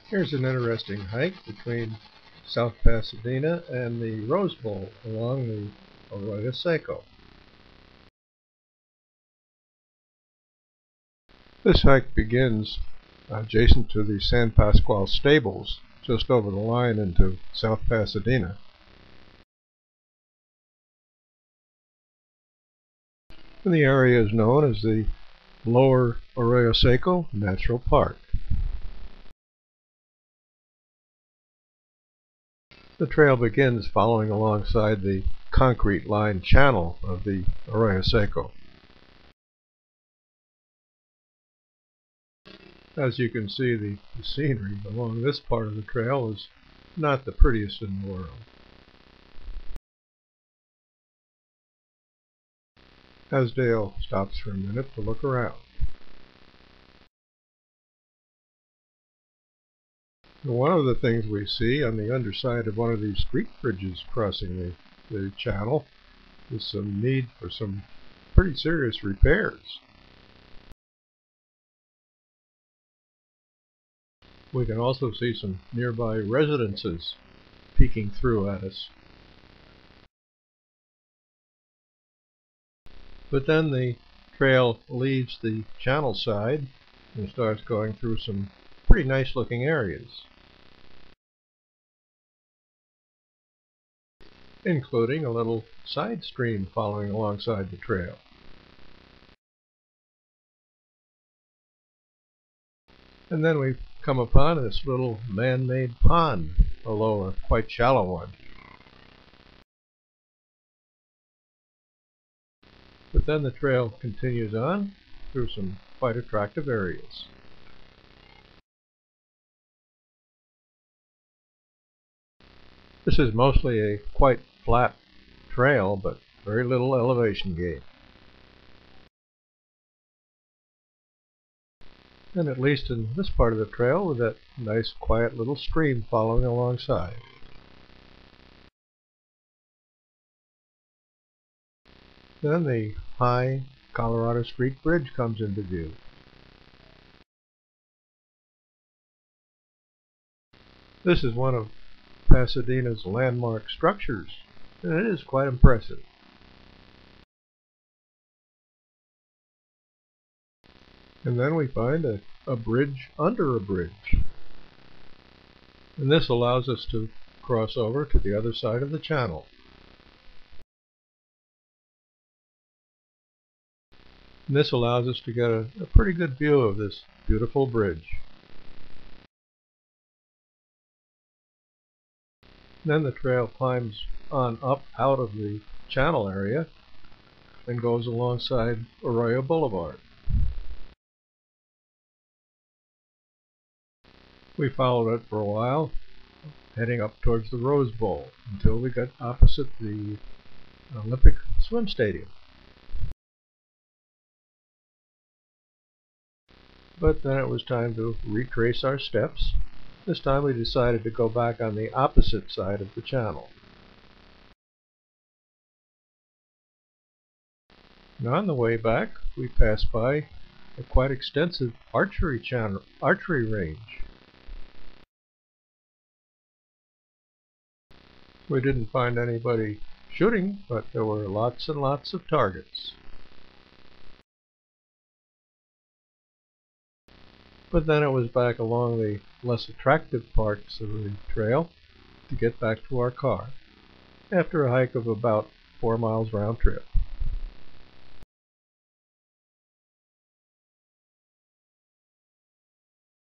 Here's an interesting hike between South Pasadena and the Rose Bowl along the Arroyo Seco. This hike begins adjacent to the San Pasqual stables, just over the line into South Pasadena. And the area is known as the Lower Arroyo Seco Natural Park. The trail begins following alongside the concrete-lined channel of the Arroyo Seco. As you can see, the scenery along this part of the trail is not the prettiest in the world. As Dale stops for a minute to look around. One of the things we see on the underside of one of these street bridges crossing the channel is some need for some pretty serious repairs. We can also see some nearby residences peeking through at us. But then the trail leaves the channel side and starts going through some pretty nice looking areas, including a little side stream following alongside the trail. And then we come upon this little man-made pond, although a quite shallow one. But then the trail continues on through some quite attractive areas. This is mostly a quite flat trail, but very little elevation gain. And at least in this part of the trail, with that nice quiet little stream following alongside. Then the high Colorado Street Bridge comes into view. This is one of Pasadena's landmark structures, and it is quite impressive. And then we find a bridge under a bridge. And this allows us to cross over to the other side of the channel. And this allows us to get a pretty good view of this beautiful bridge. Then the trail climbs on up out of the channel area and goes alongside Arroyo Boulevard. We followed it for a while, heading up towards the Rose Bowl, until we got opposite the Olympic Swim Stadium. But then it was time to retrace our steps. This time we decided to go back on the opposite side of the channel. And on the way back, we passed by a quite extensive archery range. We didn't find anybody shooting, but there were lots and lots of targets. But then it was back along the less attractive parts of the trail to get back to our car, after a hike of about 4 miles round trip.